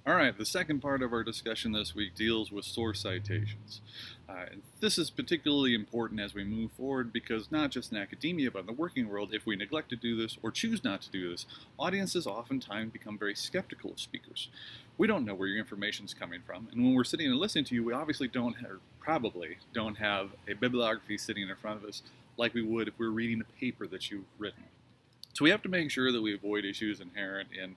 All right, the second part of our discussion this week deals with source citations. And this is particularly important as we move forward because not just in academia, but in the working world, if we neglect to do this or choose not to do this, audiences oftentimes become very skeptical of speakers. We don't know where your information is coming from, and when we're sitting and listening to you, we obviously don't have, or probably don't have a bibliography sitting in front of us like we would if we were reading a paper that you've written. So we have to make sure that we avoid issues inherent in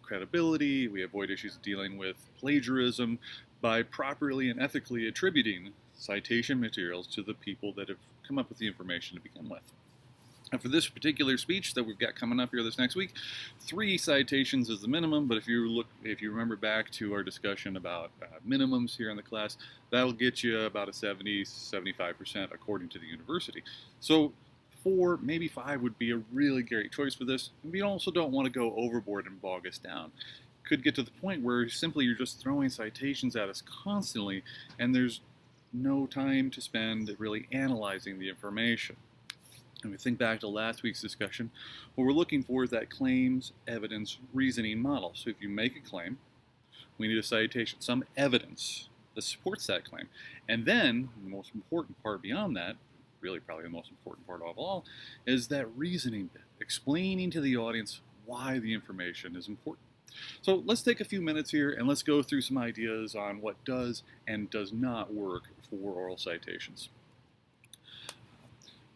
credibility, we avoid issues dealing with plagiarism by properly and ethically attributing citation materials to the people that have come up with the information to begin with. And for this particular speech that we've got coming up here this next week, 3 citations is the minimum, but if you remember back to our discussion about minimums here in the class, that'll get you about a 70-75% according to the university. So 4, maybe 5 would be a really great choice for this. And we also don't want to go overboard and bog us down. Could get to the point where simply you're just throwing citations at us constantly, and there's no time to spend really analyzing the information. And we think back to last week's discussion, what we're looking for is that claims, evidence, reasoning model. So if you make a claim, we need a citation, some evidence that supports that claim. And then, the most important part beyond that, really probably the most important part of all, is that reasoning bit, explaining to the audience why the information is important. So let's take a few minutes here and let's go through some ideas on what does and does not work for oral citations.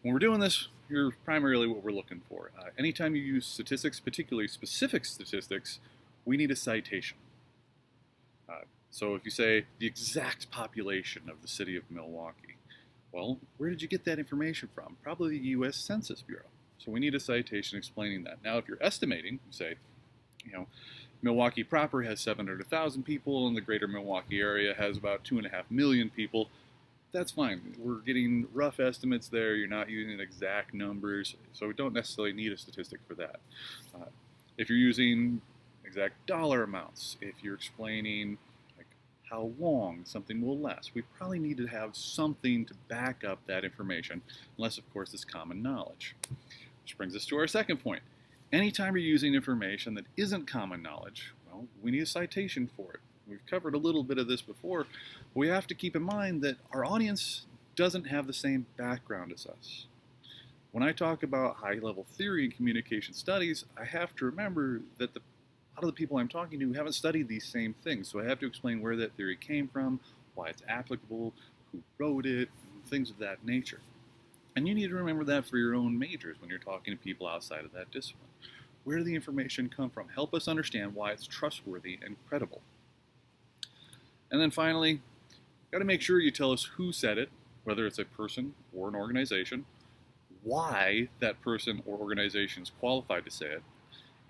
When we're doing this, here's primarily what we're looking for. Anytime you use statistics, particularly specific statistics, we need a citation. So if you say the exact population of the city of Milwaukee, well, where did you get that information from? Probably the U.S. Census Bureau. So we need a citation explaining that. Now, if you're estimating, say, Milwaukee proper has 700,000 people, and the greater Milwaukee area has about 2.5 million people, that's fine. We're getting rough estimates there. You're not using exact numbers, so we don't necessarily need a statistic for that. If you're using exact dollar amounts, if you're explaining how long something will last, we probably need to have something to back up that information, unless, of course, it's common knowledge. Which brings us to our second point. Anytime you're using information that isn't common knowledge, well, we need a citation for it. We've covered a little bit of this before, but we have to keep in mind that our audience doesn't have the same background as us. When I talk about high-level theory and communication studies, I have to remember that a lot of the people I'm talking to haven't studied these same things, so I have to explain where that theory came from, why it's applicable, who wrote it, and things of that nature. And you need to remember that for your own majors when you're talking to people outside of that discipline. Where did the information come from? Help us understand why it's trustworthy and credible. And then finally, you've got to make sure you tell us who said it, whether it's a person or an organization, why that person or organization is qualified to say it,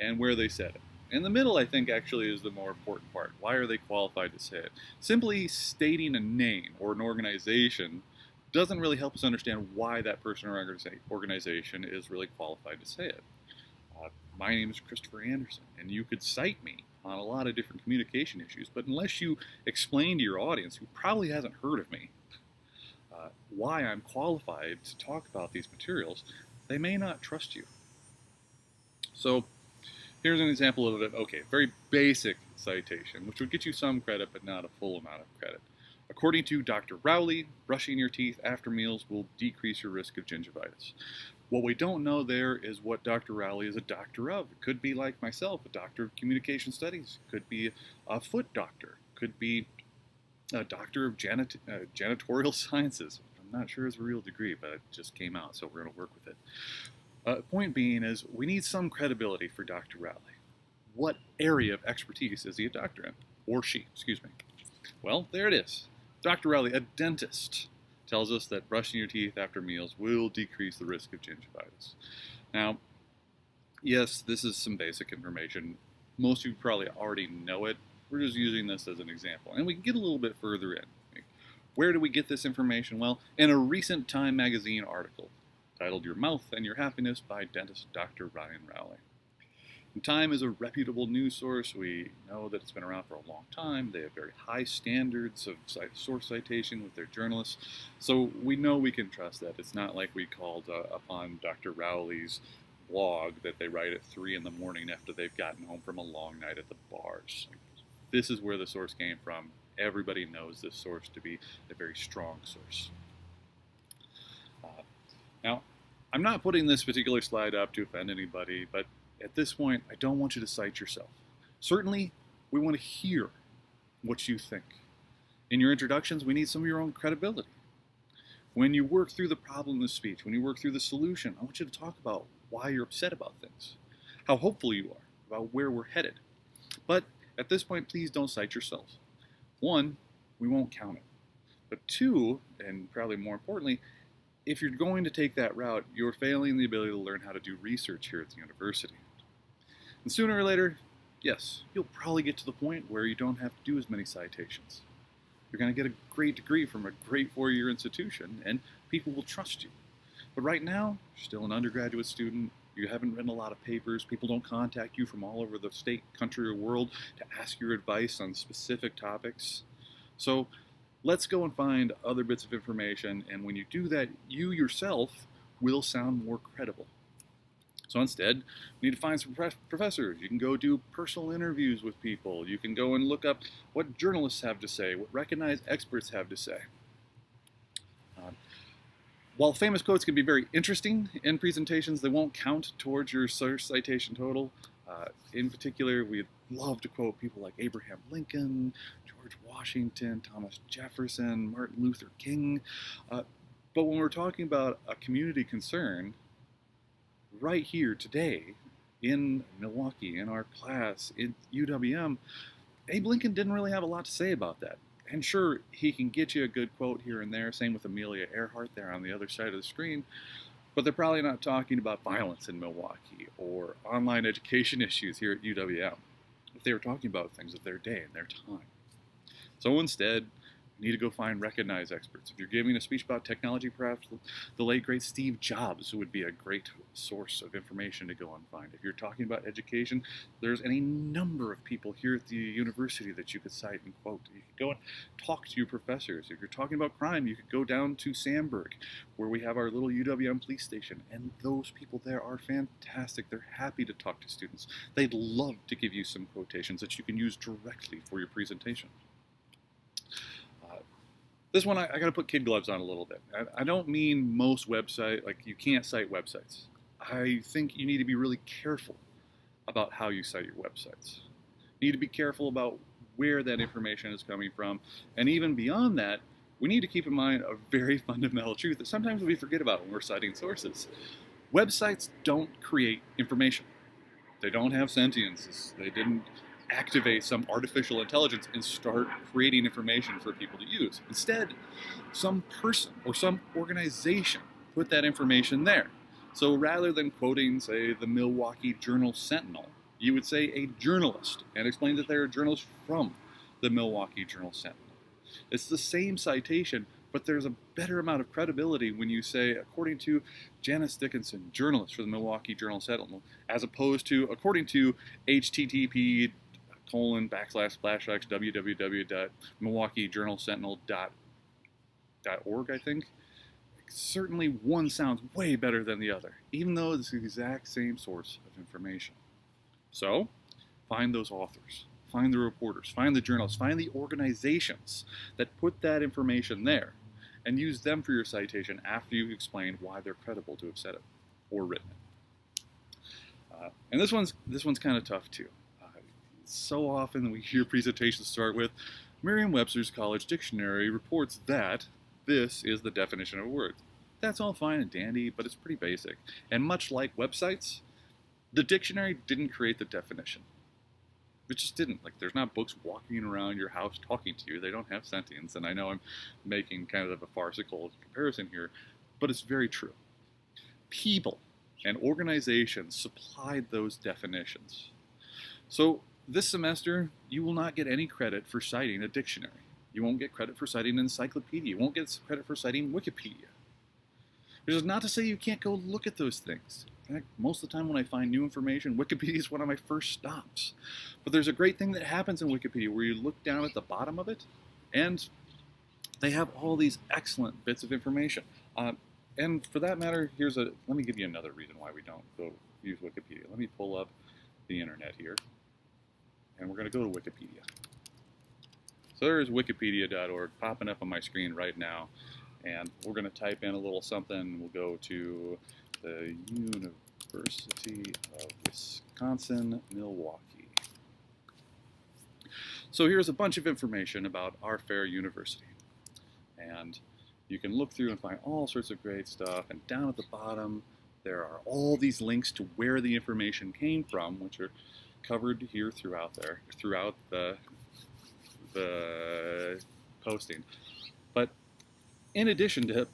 and where they said it. In the middle, I think, actually is the more important part. Why are they qualified to say it? Simply stating a name or an organization doesn't really help us understand why that person or organization is really qualified to say it. My name is Christopher Anderson, and you could cite me on a lot of different communication issues, but unless you explain to your audience, who probably hasn't heard of me, why I'm qualified to talk about these materials, they may not trust you. So here's an example of a very basic citation, which would get you some credit, but not a full amount of credit. According to Dr. Rowley, brushing your teeth after meals will decrease your risk of gingivitis. What we don't know there is what Dr. Rowley is a doctor of. It could be like myself, a doctor of communication studies. It could be a foot doctor. It could be a doctor of janitorial sciences. I'm not sure it's a real degree, but it just came out, so we're going to work with it. Point being is we need some credibility for Dr. Rowley. What area of expertise is he a doctor in? Or she, excuse me. Well, there it is. Dr. Rowley, a dentist, tells us that brushing your teeth after meals will decrease the risk of gingivitis. Now, yes, this is some basic information. Most of you probably already know it. We're just using this as an example. And we can get a little bit further in. Where do we get this information? Well, in a recent Time magazine article titled Your Mouth and Your Happiness by dentist Dr. Ryan Rowley. And Time is a reputable news source. We know that it's been around for a long time. They have very high standards of source citation with their journalists. So we know we can trust that. It's not like we called upon Dr. Rowley's blog that they write at 3 in the morning after they've gotten home from a long night at the bars. this is where the source came from. Everybody knows this source to be a very strong source. Now, I'm not putting this particular slide up to offend anybody, but at this point, I don't want you to cite yourself. Certainly, we want to hear what you think. In your introductions, we need some of your own credibility. When you work through the problem of speech, when you work through the solution, I want you to talk about why you're upset about things, how hopeful you are about where we're headed. But at this point, please don't cite yourselves. One, we won't count it. But two, and probably more importantly, if you're going to take that route, you're failing the ability to learn how to do research here at the university. And sooner or later, yes, you'll probably get to the point where you don't have to do as many citations. You're going to get a great degree from a great four-year institution, and people will trust you. But right now, you're still an undergraduate student. You haven't written a lot of papers. People don't contact you from all over the state, country, or world to ask your advice on specific topics. So let's go and find other bits of information, and when you do that, you yourself will sound more credible. So instead, you need to find some professors. You can go do personal interviews with people. You can go and look up what journalists have to say, what recognized experts have to say. While famous quotes can be very interesting in presentations, they won't count towards your source citation total. In particular, we'd love to quote people like Abraham Lincoln, George Washington, Thomas Jefferson, Martin Luther King. But when we're talking about a community concern, right here today in Milwaukee, in our class, in UWM, Abe Lincoln didn't really have a lot to say about that. And sure, he can get you a good quote here and there, same with Amelia Earhart there on the other side of the screen, but they're probably not talking about violence in Milwaukee or online education issues here at UWM. If they were talking about things of their day and their time. So instead, you need to go find recognized experts. If you're giving a speech about technology, perhaps the late, great Steve Jobs would be a great source of information to go and find. If you're talking about education, there's any number of people here at the university that you could cite and quote. You could go and talk to your professors. If you're talking about crime, you could go down to Sandburg, where we have our little UWM police station, and those people there are fantastic. They're happy to talk to students. They'd love to give you some quotations that you can use directly for your presentation. This one, I got to put kid gloves on a little bit. I don't mean most websites, like you can't cite websites. I think you need to be really careful about how you cite your websites. You need to be careful about where that information is coming from. And even beyond that, we need to keep in mind a very fundamental truth that sometimes we forget about when we're citing sources. Websites don't create information. They don't have sentience. They didn't activate some artificial intelligence and start creating information for people to use. Instead, some person or some organization put that information there. So rather than quoting, say, the Milwaukee Journal-Sentinel, you would say a journalist and explain that they're a journalist from the Milwaukee Journal-Sentinel. It's the same citation, but there's a better amount of credibility when you say, according to Janice Dickinson, journalist for the Milwaukee Journal-Sentinel, as opposed to, according to http:/// www.milwaukeejournalsentinel.org, I think. Certainly one sounds way better than the other, even though it's the exact same source of information. So, find those authors, find the reporters, find the journalists, find the organizations that put that information there, and use them for your citation after you've explained why they're credible to have said it or written it. And this one's kind of tough too. So often we hear presentations start with, Merriam-Webster's College Dictionary reports that this is the definition of a word. That's all fine and dandy, but it's pretty basic. And much like websites, the dictionary didn't create the definition. It just didn't. Like, there's not books walking around your house talking to you. They don't have sentience. And I know I'm making kind of a farcical comparison here, but it's very true. People and organizations supplied those definitions. So this semester, you will not get any credit for citing a dictionary. You won't get credit for citing an encyclopedia. You won't get credit for citing Wikipedia. Which is not to say you can't go look at those things. In fact, most of the time when I find new information, Wikipedia is one of my first stops. But there's a great thing that happens in Wikipedia where you look down at the bottom of it, and they have all these excellent bits of information. And for that matter, let me give you another reason why we don't go use Wikipedia. Let me pull up the internet here. And we're going to go to Wikipedia. So there is wikipedia.org popping up on my screen right now. And we're going to type in a little something. We'll go to the University of Wisconsin, Milwaukee. So here's a bunch of information about our fair university. And you can look through and find all sorts of great stuff. And down at the bottom, there are all these links to where the information came from, which are covered here throughout the posting. But in addition to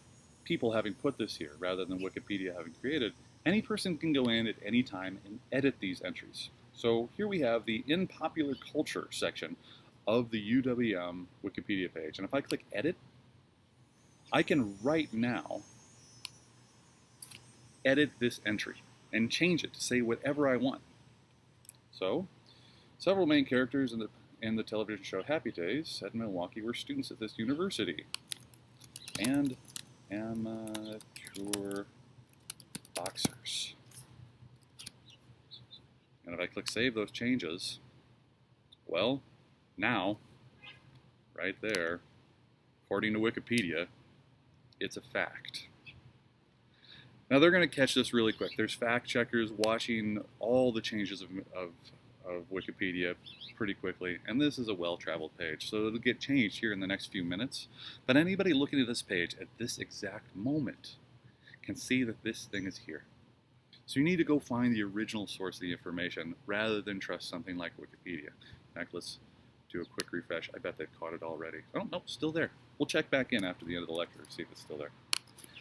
people having put this here, rather than Wikipedia having created, any person can go in at any time and edit these entries. So here we have the In Popular Culture section of the UWM Wikipedia page. And if I click Edit, I can right now edit this entry and change it to say whatever I want. So, several main characters in the television show Happy Days set in Milwaukee were students at this university and amateur boxers. And if I click Save those changes, well, now, right there, according to Wikipedia, it's a fact. Now they're going to catch this really quick. There's fact checkers watching all the changes of Wikipedia pretty quickly, and this is a well-traveled page, so it'll get changed here in the next few minutes. But anybody looking at this page at this exact moment can see that this thing is here. So you need to go find the original source of the information rather than trust something like Wikipedia. In fact, let's do a quick refresh. I bet they've caught it already. Oh, no, still there. We'll check back in after the end of the lecture, see if it's still there.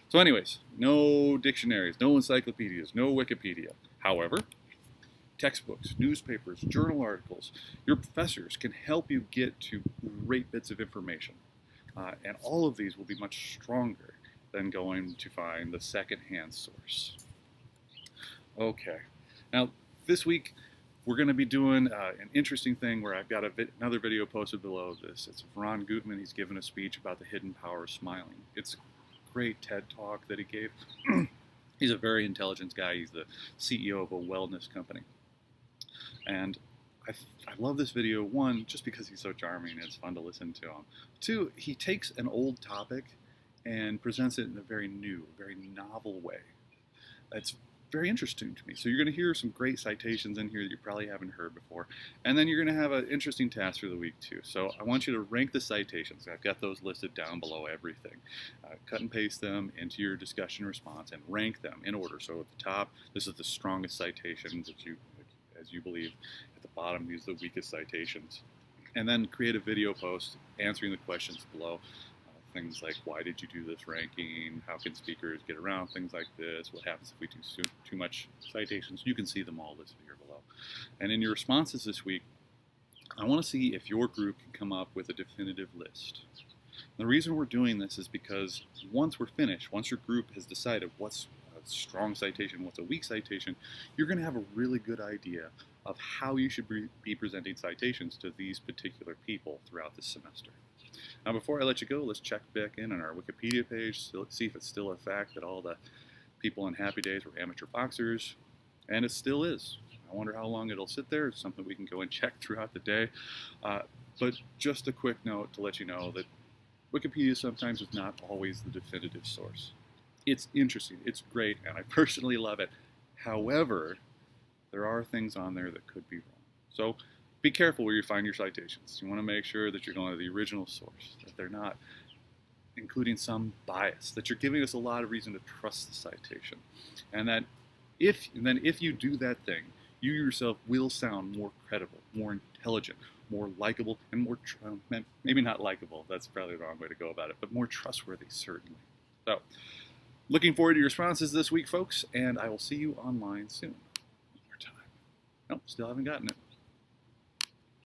So anyways, no dictionaries, no encyclopedias, no Wikipedia. However, textbooks, newspapers, journal articles, your professors can help you get to great bits of information. And all of these will be much stronger than going to find the second-hand source. Okay, now this week we're going to be doing an interesting thing where I've got another video posted below this. It's Ron Gutman. He's given a speech about the hidden power of smiling. It's great TED talk that he gave. He's a very intelligent guy. He's the CEO of a wellness company. And I love this video, one, just because he's so charming and it's fun to listen to him. Two, he takes an old topic and presents it in a very new, very novel way. It's very interesting to me. So you're going to hear some great citations in here that you probably haven't heard before. And then you're going to have an interesting task for the week too. So I want you to rank the citations. I've got those listed down below everything. Cut and paste them into your discussion response and rank them in order. So at the top, this is the strongest citations that as you believe. At the bottom, these are the weakest citations. And then create a video post answering the questions below. Things like, why did you do this ranking? How can speakers get around things like this? What happens if we do too much citations? You can see them all listed here below. And in your responses this week, I want to see if your group can come up with a definitive list. The reason we're doing this is because once we're finished, once your group has decided what's a strong citation, what's a weak citation, you're going to have a really good idea of how you should be presenting citations to these particular people throughout this semester. Now, before I let you go, let's check back in on our Wikipedia page, so let's see if it's still a fact that all the people on Happy Days were amateur boxers, and it still is. I wonder how long it'll sit there. It's something we can go and check throughout the day. But just a quick note to let you know that Wikipedia sometimes is not always the definitive source. It's interesting, it's great, and I personally love it. However, there are things on there that could be wrong. So be careful where you find your citations. You want to make sure that you're going to the original source, that they're not including some bias, that you're giving us a lot of reason to trust the citation. And that if you do that thing, you yourself will sound more credible, more intelligent, more likable, and more, maybe not likable, that's probably the wrong way to go about it, but more trustworthy, certainly. So, looking forward to your responses this week, folks, and I will see you online soon. One more time. Nope, still haven't gotten it.